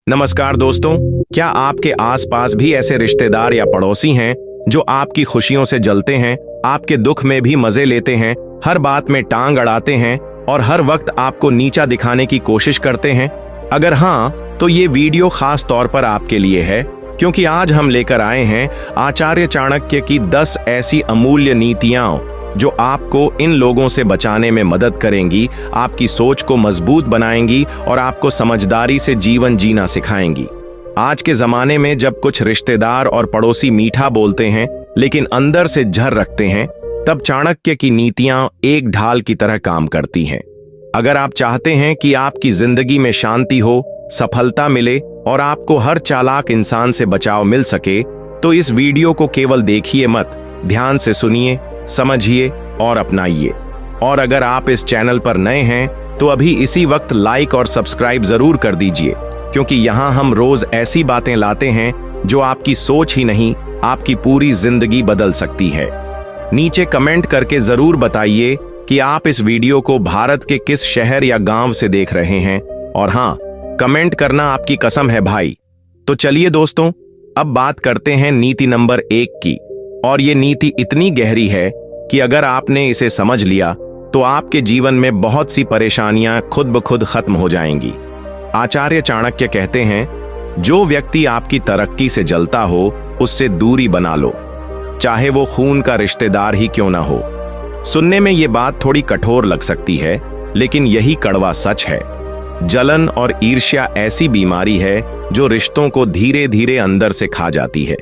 नमस्कार दोस्तों, क्या आपके आसपास भी ऐसे रिश्तेदार या पड़ोसी हैं जो आपकी खुशियों से जलते हैं, आपके दुख में भी मजे लेते हैं, हर बात में टांग अड़ाते हैं और हर वक्त आपको नीचा दिखाने की कोशिश करते हैं? अगर हाँ, तो ये वीडियो खास तौर पर आपके लिए है, क्योंकि आज हम लेकर आए हैं आचार्य चाणक्य की 10 ऐसी अमूल्य नीतियां जो आपको इन लोगों से बचाने में मदद करेंगी, आपकी सोच को मजबूत बनाएंगी और आपको समझदारी से जीवन जीना सिखाएंगी। आज के जमाने में जब कुछ रिश्तेदार और पड़ोसी मीठा बोलते हैं लेकिन अंदर से जहर रखते हैं, तब चाणक्य की नीतियां एक ढाल की तरह काम करती हैं। अगर आप चाहते हैं कि आपकी जिंदगी में शांति हो, सफलता मिले और आपको हर चालाक इंसान से बचाव मिल सके, तो इस वीडियो को केवल देखिए मत, ध्यान से सुनिए, समझिए और अपनाइए। और अगर आप इस चैनल पर नए हैं तो अभी इसी वक्त लाइक और सब्सक्राइब जरूर कर दीजिए, क्योंकि यहाँ हम रोज ऐसी बातें लाते हैं जो आपकी सोच ही नहीं, आपकी पूरी जिंदगी बदल सकती है। नीचे कमेंट करके जरूर बताइए कि आप इस वीडियो को भारत के किस शहर या गांव से देख रहे हैं, और हाँ, कमेंट करना आपकी कसम है भाई। तो चलिए दोस्तों, अब बात करते हैं नीति नंबर 1 की। और ये नीति इतनी गहरी है कि अगर आपने इसे समझ लिया तो आपके जीवन में बहुत सी परेशानियां खुद ब खुद खत्म हो जाएंगी। आचार्य चाणक्य कहते हैं, जो व्यक्ति आपकी तरक्की से जलता हो उससे दूरी बना लो, चाहे वो खून का रिश्तेदार ही क्यों ना हो। सुनने में ये बात थोड़ी कठोर लग सकती है, लेकिन यही कड़वा सच है। जलन और ईर्ष्या ऐसी बीमारी है जो रिश्तों को धीरे धीरे अंदर से खा जाती है।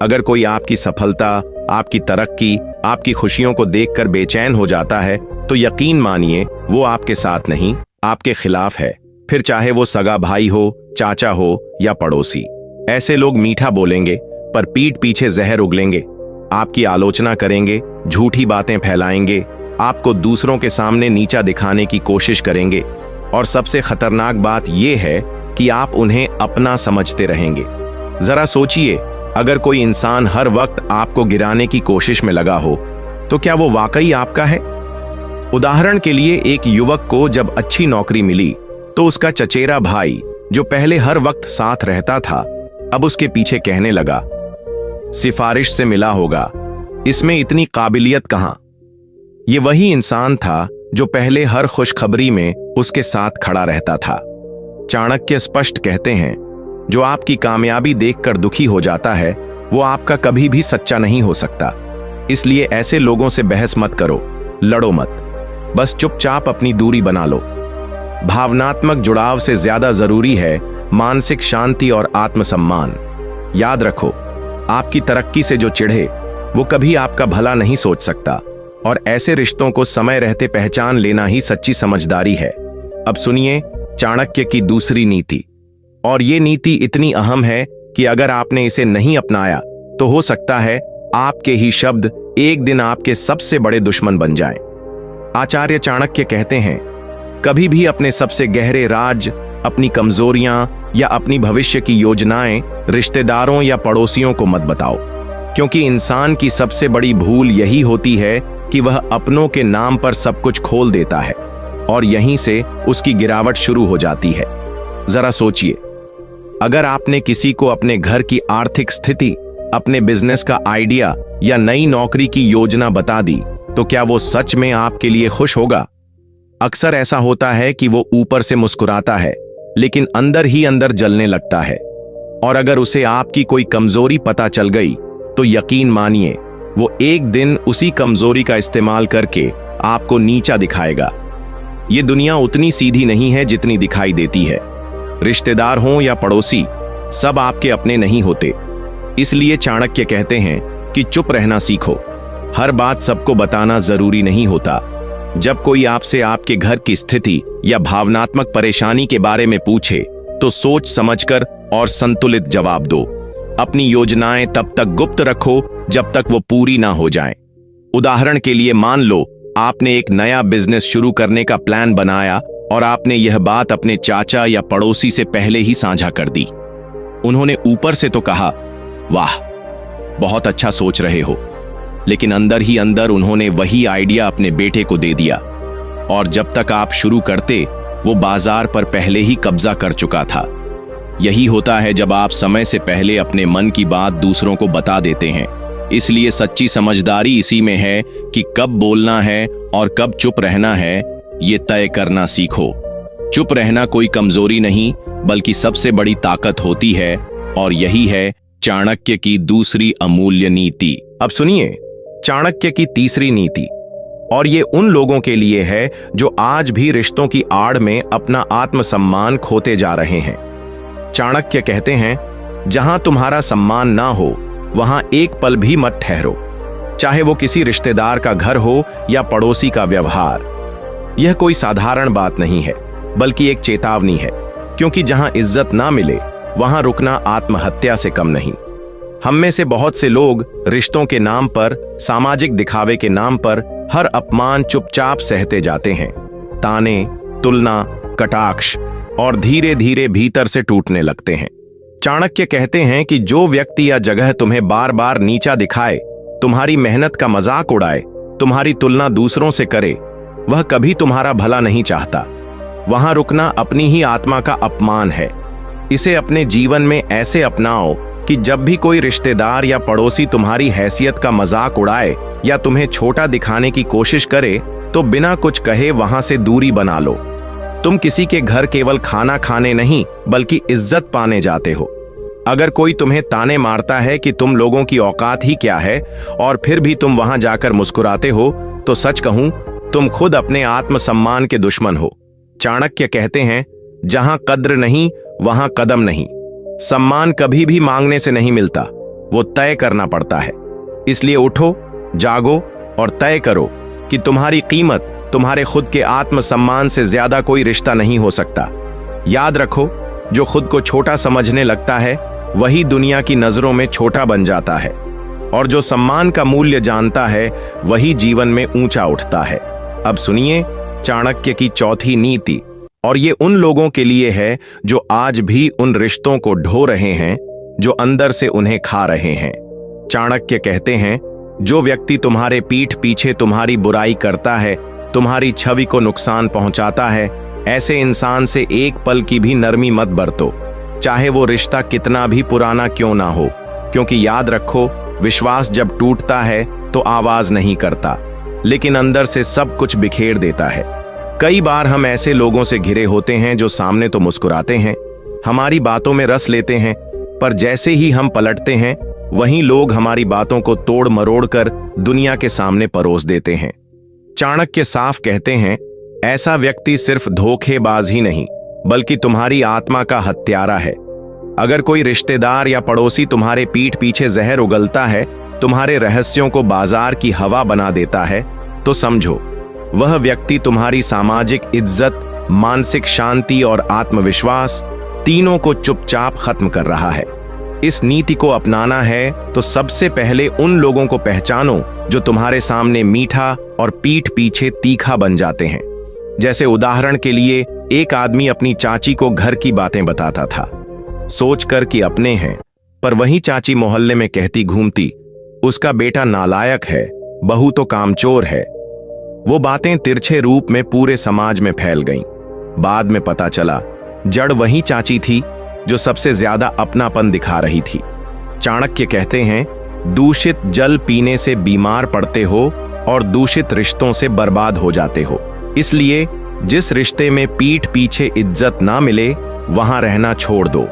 अगर कोई आपकी सफलता, आपकी तरक्की, आपकी खुशियों को देखकर बेचैन हो जाता है, तो यकीन मानिए वो आपके साथ नहीं, आपके खिलाफ है। फिर चाहे वो सगा भाई हो, चाचा हो या पड़ोसी। ऐसे लोग मीठा बोलेंगे पर पीठ पीछे जहर उगलेंगे, आपकी आलोचना करेंगे, झूठी बातें फैलाएंगे, आपको दूसरों के सामने नीचा दिखाने की कोशिश करेंगे। और सबसे खतरनाक बात यह है कि आप उन्हें अपना समझते रहेंगे। जरा सोचिए, अगर कोई इंसान हर वक्त आपको गिराने की कोशिश में लगा हो, तो क्या वो वाकई आपका है? उदाहरण के लिए, एक युवक को जब अच्छी नौकरी मिली तो उसका चचेरा भाई, जो पहले हर वक्त साथ रहता था, अब उसके पीछे कहने लगा, सिफारिश से मिला होगा, इसमें इतनी काबिलियत कहां? ये वही इंसान था जो पहले हर खुशखबरी में उसके साथ खड़ा रहता था। चाणक्य स्पष्ट कहते हैं, जो आपकी कामयाबी देखकर दुखी हो जाता है, वो आपका कभी भी सच्चा नहीं हो सकता। इसलिए ऐसे लोगों से बहस मत करो, लड़ो मत, बस चुपचाप अपनी दूरी बना लो। भावनात्मक जुड़ाव से ज्यादा जरूरी है मानसिक शांति और आत्मसम्मान। याद रखो, आपकी तरक्की से जो चिढ़े वो कभी आपका भला नहीं सोच सकता, और ऐसे रिश्तों को समय रहते पहचान लेना ही सच्ची समझदारी है। अब सुनिए चाणक्य की दूसरी नीति। और ये नीति इतनी अहम है कि अगर आपने इसे नहीं अपनाया तो हो सकता है आपके ही शब्द एक दिन आपके सबसे बड़े दुश्मन बन जाएं। आचार्य चाणक्य कहते हैं, कभी भी अपने सबसे गहरे राज, अपनी कमजोरियां या अपनी भविष्य की योजनाएं रिश्तेदारों या पड़ोसियों को मत बताओ, क्योंकि इंसान की सबसे बड़ी भूल यही होती है कि वह अपनों के नाम पर सब कुछ खोल देता है, और यहीं से उसकी गिरावट शुरू हो जाती है। जरा सोचिए, अगर आपने किसी को अपने घर की आर्थिक स्थिति, अपने बिजनेस का आइडिया या नई नौकरी की योजना बता दी, तो क्या वो सच में आपके लिए खुश होगा? अक्सर ऐसा होता है कि वो ऊपर से मुस्कुराता है, लेकिन अंदर ही अंदर जलने लगता है। और अगर उसे आपकी कोई कमजोरी पता चल गई, तो यकीन मानिए वो एक दिन उसी कमजोरी का इस्तेमाल करके आपको नीचा दिखाएगा। ये दुनिया उतनी सीधी नहीं है जितनी दिखाई देती है। रिश्तेदार हों या पड़ोसी, सब आपके अपने नहीं होते। इसलिए चाणक्य कहते हैं कि चुप रहना सीखो। हर बात सबको बताना जरूरी नहीं होता। जब कोई आपसे आपके घर की स्थिति या भावनात्मक परेशानी के बारे में पूछे, तो सोच समझकर और संतुलित जवाब दो। अपनी योजनाएं तब तक गुप्त रखो जब तक वो पूरी ना हो जाएं। उदाहरण के लिए, मान लो आपने एक नया बिजनेस शुरू करने का प्लान बनाया और आपने यह बात अपने चाचा या पड़ोसी से पहले ही साझा कर दी। उन्होंने ऊपर से तो कहा, वाह, बहुत अच्छा सोच रहे हो, लेकिन अंदर ही अंदर उन्होंने वही आइडिया अपने बेटे को दे दिया, और जब तक आप शुरू करते वो बाजार पर पहले ही कब्जा कर चुका था। यही होता है जब आप समय से पहले अपने मन की बात दूसरों को बता देते हैं। इसलिए सच्ची समझदारी इसी में है कि कब बोलना है और कब चुप रहना है, ये तय करना सीखो। चुप रहना कोई कमजोरी नहीं, बल्कि सबसे बड़ी ताकत होती है, और यही है चाणक्य की दूसरी अमूल्य नीति। अब सुनिए चाणक्य की तीसरी नीति, और ये उन लोगों के लिए है जो आज भी रिश्तों की आड़ में अपना आत्मसम्मान खोते जा रहे हैं। चाणक्य कहते हैं, जहां तुम्हारा सम्मान ना हो वहां एक पल भी मत ठहरो, चाहे वो किसी रिश्तेदार का घर हो या पड़ोसी का व्यवहार। यह कोई साधारण बात नहीं है, बल्कि एक चेतावनी है, क्योंकि जहां इज्जत ना मिले वहां रुकना आत्महत्या से कम नहीं। हम में से बहुत से लोग रिश्तों के नाम पर, सामाजिक दिखावे के नाम पर हर अपमान चुपचाप सहते जाते हैं। ताने, तुलना, कटाक्ष, और धीरे धीरे भीतर से टूटने लगते हैं। चाणक्य कहते हैं कि जो व्यक्ति या जगह तुम्हें बार बार नीचा दिखाए, तुम्हारी मेहनत का मजाक उड़ाए, तुम्हारी तुलना दूसरों से करे, वह कभी तुम्हारा भला नहीं चाहता। वहां रुकना अपनी ही आत्मा का अपमान है। इसे अपने जीवन में ऐसे अपनाओ कि जब भी कोई रिश्तेदार या पड़ोसी तुम्हारी हैसियत का मजाक उड़ाए या तुम्हें छोटा दिखाने की कोशिश करे, तो बिना कुछ कहे वहां से दूरी बना लो। तुम किसी के घर केवल खाना खाने नहीं, बल्कि इज्जत पाने जाते हो। अगर कोई तुम्हें ताने मारता है कि तुम लोगों की औकात ही क्या है, और फिर भी तुम वहां जाकर मुस्कुराते हो, तो सच कहूं, तुम खुद अपने आत्मसम्मान के दुश्मन हो। चाणक्य कहते हैं, जहां कद्र नहीं वहां कदम नहीं। सम्मान कभी भी मांगने से नहीं मिलता, वो तय करना पड़ता है। इसलिए उठो, जागो और तय करो कि तुम्हारी कीमत तुम्हारे खुद के आत्मसम्मान से ज्यादा कोई रिश्ता नहीं हो सकता। याद रखो, जो खुद को छोटा समझने लगता है वही दुनिया की नजरों में छोटा बन जाता है, और जो सम्मान का मूल्य जानता है वही जीवन में ऊंचा उठता है। अब सुनिए चाणक्य की चौथी नीति, और ये उन लोगों के लिए है जो आज भी उन रिश्तों को ढो रहे हैं जो अंदर से उन्हें खा रहे हैं। चाणक्य कहते हैं, जो व्यक्ति तुम्हारे पीठ पीछे तुम्हारी बुराई करता है, तुम्हारी छवि को नुकसान पहुंचाता है, ऐसे इंसान से एक पल की भी नरमी मत बरतो, चाहे वो रिश्ता कितना भी पुराना क्यों ना हो। क्योंकि याद रखो, विश्वास जब टूटता है तो आवाज नहीं करता, लेकिन अंदर से सब कुछ बिखेर देता है। कई बार हम ऐसे लोगों से घिरे होते हैं जो सामने तो मुस्कुराते हैं, हमारी बातों में रस लेते हैं, पर जैसे ही हम पलटते हैं वहीं लोग हमारी बातों को तोड़ मरोड़ कर दुनिया के सामने परोस देते हैं। चाणक्य साफ कहते हैं, ऐसा व्यक्ति सिर्फ धोखेबाज ही नहीं, बल्कि तुम्हारी आत्मा का हत्यारा है। अगर कोई रिश्तेदार या पड़ोसी तुम्हारे पीठ पीछे जहर उगलता है, तुम्हारे रहस्यों को बाजार की हवा बना देता है, तो समझो वह व्यक्ति तुम्हारी सामाजिक इज्जत, मानसिक शांति और आत्मविश्वास तीनों को चुपचाप खत्म कर रहा है। इस नीति को अपनाना है तो सबसे पहले उन लोगों को पहचानो जो तुम्हारे सामने मीठा और पीठ पीछे तीखा बन जाते हैं। जैसे उदाहरण के लिए, एक आदमी अपनी चाची को घर की बातें बताता था, सोचकर कि अपने हैं, पर वही चाची मोहल्ले में कहती घूमती, उसका बेटा नालायक है, बहू तो कामचोर है। वो बातें तिरछे रूप में पूरे समाज में फैल गईं। बाद में पता चला जड़ वही चाची थी जो सबसे ज्यादा अपनापन दिखा रही थी। चाणक्य कहते हैं, दूषित जल पीने से बीमार पड़ते हो और दूषित रिश्तों से बर्बाद हो जाते हो। इसलिए जिस रिश्ते में पीठ पीछे इज्जत ना मिले वहां रहना छोड़ दो।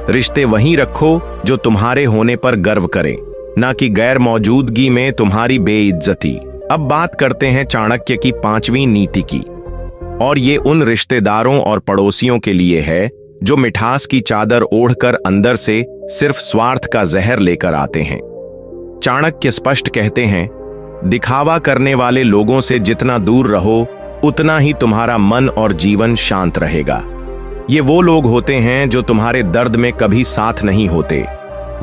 रिश्ते वहीं रखो जो तुम्हारे होने पर गर्व करें, ना कि गैर मौजूदगी में तुम्हारी बेइज्जती। अब बात करते हैं चाणक्य की पांचवी नीति की, और ये उन रिश्तेदारों और पड़ोसियों के लिए है जो मिठास की चादर ओढ़कर अंदर से सिर्फ स्वार्थ का जहर लेकर आते हैं। चाणक्य स्पष्ट कहते हैं, दिखावा करने वाले लोगों से जितना दूर रहो, उतना ही तुम्हारा मन और जीवन शांत रहेगा। ये वो लोग होते हैं जो तुम्हारे दर्द में कभी साथ नहीं होते,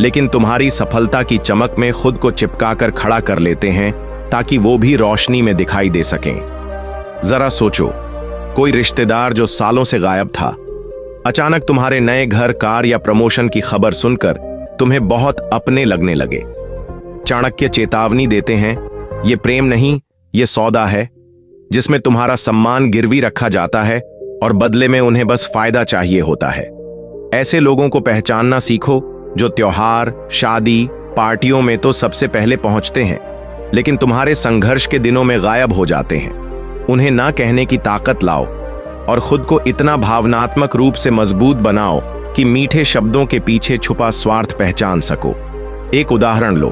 लेकिन तुम्हारी सफलता की चमक में खुद को चिपकाकर खड़ा कर लेते हैं ताकि वो भी रोशनी में दिखाई दे सकें। जरा सोचो, कोई रिश्तेदार जो सालों से गायब था, अचानक तुम्हारे नए घर, कार या प्रमोशन की खबर सुनकर तुम्हें बहुत अपने लगने लगे। चाणक्य चेतावनी देते हैं, ये प्रेम नहीं, ये सौदा है, जिसमें तुम्हारा सम्मान गिरवी रखा जाता है और बदले में उन्हें बस फायदा चाहिए होता है। ऐसे लोगों को पहचानना सीखो जो त्योहार, शादी, पार्टियों में तो सबसे पहले पहुंचते हैं, लेकिन तुम्हारे संघर्ष के दिनों में गायब हो जाते हैं। उन्हें ना कहने की ताकत लाओ और खुद को इतना भावनात्मक रूप से मजबूत बनाओ कि मीठे शब्दों के पीछे छुपा स्वार्थ पहचान सको। एक उदाहरण लो,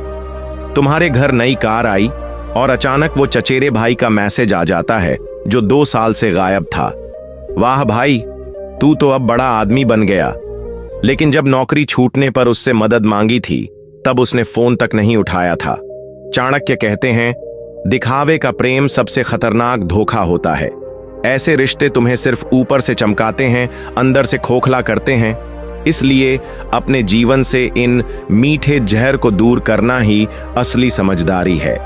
तुम्हारे घर नई कार आई और अचानक वो चचेरे भाई का मैसेज आ जाता है जो 2 साल से गायब था। वाह भाई, तू तो अब बड़ा आदमी बन गया। लेकिन जब नौकरी छूटने पर उससे मदद मांगी थी तब उसने फोन तक नहीं उठाया था। चाणक्य कहते हैं, दिखावे का प्रेम सबसे खतरनाक धोखा होता है। ऐसे रिश्ते तुम्हें सिर्फ ऊपर से चमकाते हैं, अंदर से खोखला करते हैं। इसलिए अपने जीवन से इन मीठे जहर को दूर करना ही असली समझदारी है,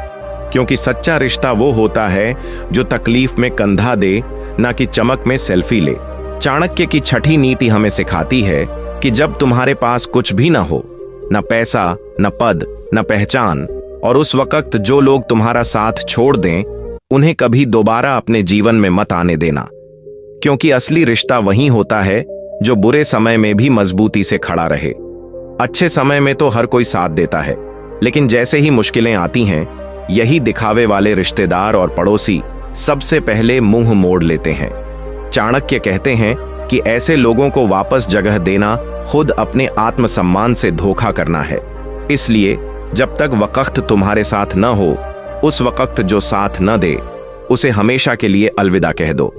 क्योंकि सच्चा रिश्ता वो होता है जो तकलीफ में कंधा दे, ना कि चमक में सेल्फी ले। चाणक्य की छठी नीति हमें सिखाती है कि जब तुम्हारे पास कुछ भी ना हो, न पैसा, न पद, न पहचान, और उस वक्त जो लोग तुम्हारा साथ छोड़ दें, उन्हें कभी दोबारा अपने जीवन में मत आने देना, क्योंकि असली रिश्ता वही होता है जो बुरे समय में भी मजबूती से खड़ा रहे। अच्छे समय में तो हर कोई साथ देता है, लेकिन जैसे ही मुश्किलें आती हैं, यही दिखावे वाले रिश्तेदार और पड़ोसी सबसे पहले मुंह मोड़ लेते हैं। चाणक्य कहते हैं कि ऐसे लोगों को वापस जगह देना खुद अपने आत्मसम्मान से धोखा करना है। इसलिए जब तक वक्त तुम्हारे साथ न हो, उस वक्त जो साथ न दे, उसे हमेशा के लिए अलविदा कह दो।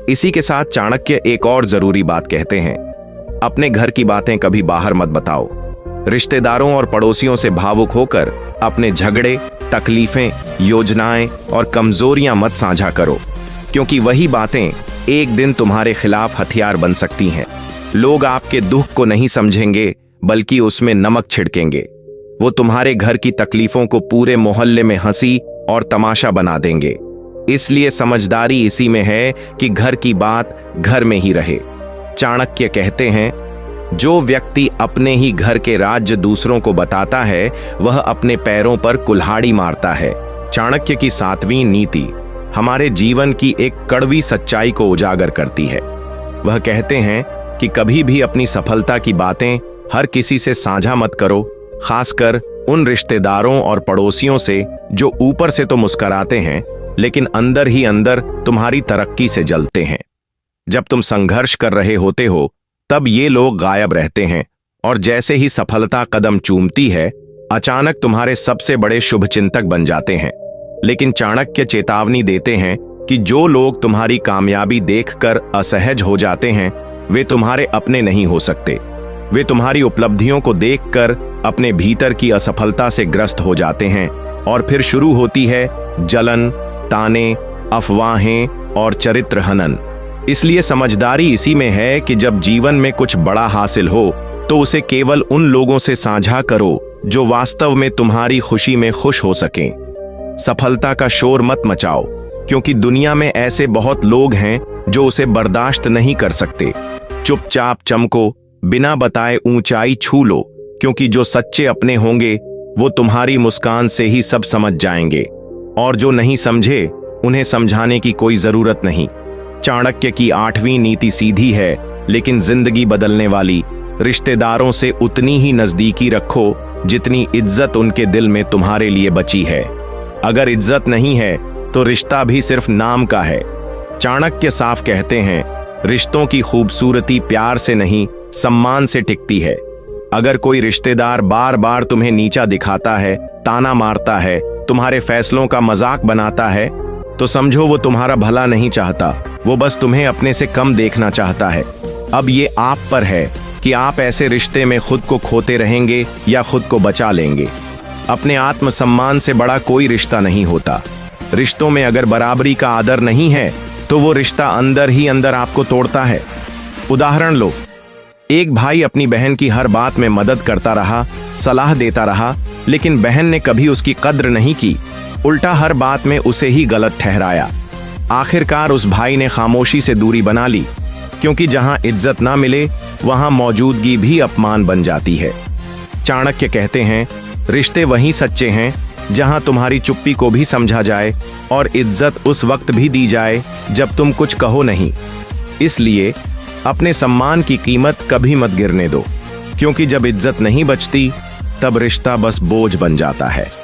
इसी के साथ चाणक्य एक और जरूरी बात कहते हैं, अपने घर की बातें कभी बाहर मत बताओ। रिश्तेदारों और पड़ोसियों से भावुक होकर अपने झगड़े, तकलीफें, योजनाएं और कमजोरियां मत साझा करो, क्योंकि वही बातें एक दिन तुम्हारे खिलाफ हथियार बन सकती हैं। लोग आपके दुख को नहीं समझेंगे, बल्कि उसमें नमक छिड़केंगे। वो तुम्हारे घर की तकलीफों को पूरे मोहल्ले में हंसी और तमाशा बना देंगे। इसलिए समझदारी इसी में है कि घर की बात घर में ही रहे। चाणक्य कहते हैं, जो व्यक्ति अपने ही घर के राज्य दूसरों को बताता है, वह अपने पैरों पर कुल्हाड़ी मारता है। चाणक्य की 7वीं नीति हमारे जीवन की एक कड़वी सच्चाई को उजागर करती है। वह कहते हैं कि कभी भी अपनी सफलता की बातें हर किसी से साझा मत करो, खासकर उन रिश्तेदारों और पड़ोसियों से जो ऊपर से तो मुस्कुराते हैं, लेकिन अंदर ही अंदर तुम्हारी तरक्की से जलते हैं। जब तुम संघर्ष कर रहे होते हो, तब ये लोग गायब रहते हैं, और जैसे ही सफलता कदम चूमती है, अचानक तुम्हारे सबसे बड़े शुभचिंतक बन जाते हैं। लेकिन चाणक्य चेतावनी देते हैं कि जो लोग तुम्हारी कामयाबी देखकर असहज हो जाते हैं, वे तुम्हारे अपने नहीं हो सकते। वे तुम्हारी उपलब्धियों को देखकर अपने भीतर की असफलता से ग्रस्त हो जाते हैं, और फिर शुरू होती है जलन, ताने, अफवाहें और चरित्र हनन। इसलिए समझदारी इसी में है कि जब जीवन में कुछ बड़ा हासिल हो, तो उसे केवल उन लोगों से साझा करो जो वास्तव में तुम्हारी खुशी में खुश हो सकें। सफलता का शोर मत मचाओ, क्योंकि दुनिया में ऐसे बहुत लोग हैं जो उसे बर्दाश्त नहीं कर सकते। चुपचाप चमको, बिना बताए ऊंचाई छू लो, क्योंकि जो सच्चे अपने होंगे वो तुम्हारी मुस्कान से ही सब समझ जाएंगे, और जो नहीं समझे उन्हें समझाने की कोई जरूरत नहीं। चाणक्य की 8वीं नीति सीधी है, लेकिन जिंदगी बदलने वाली। रिश्तेदारों से उतनी ही नजदीकी रखो जितनी इज्जत उनके दिल में तुम्हारे लिए बची है। अगर इज्जत नहीं है तो रिश्ता भी सिर्फ नाम का है। चाणक्य साफ कहते हैं, रिश्तों की खूबसूरती प्यार से नहीं, सम्मान से टिकती है। अगर कोई रिश्तेदार बार बार तुम्हें नीचा दिखाता है, ताना मारता है, तुम्हारे फैसलों का मजाक बनाता है, तो समझो वो तुम्हारा भला नहीं चाहता, वो बस तुम्हें अपने से कम देखना चाहता है। अब ये आप पर है कि आप ऐसे रिश्ते में खुद को खोते रहेंगे या खुद को बचा लेंगे। अपने आत्मसम्मान से बड़ा कोई रिश्ता नहीं होता। रिश्तों में अगर बराबरी का आदर नहीं है, तो वो रिश्ता अंदर ही अंदर आपको तोड़ता है। उदाहरण लो, एक भाई अपनी बहन की हर बात में मदद करता रहा, सलाह देता रहा, लेकिन बहन ने कभी उसकी कद्र नहीं की, उल्टा हर बात में उसे ही गलत ठहराया। आखिरकार उस भाई ने खामोशी से दूरी बना ली, क्योंकि जहां इज्जत ना मिले वहां मौजूदगी भी अपमान बन जाती है। चाणक्य कहते हैं, रिश्ते वहीं सच्चे हैं जहां तुम्हारी चुप्पी को भी समझा जाए और इज्जत उस वक्त भी दी जाए जब तुम कुछ कहो नहीं। इसलिए अपने सम्मान की कीमत कभी मत गिरने दो, क्योंकि जब इज्जत नहीं बचती तब रिश्ता बस बोझ बन जाता है।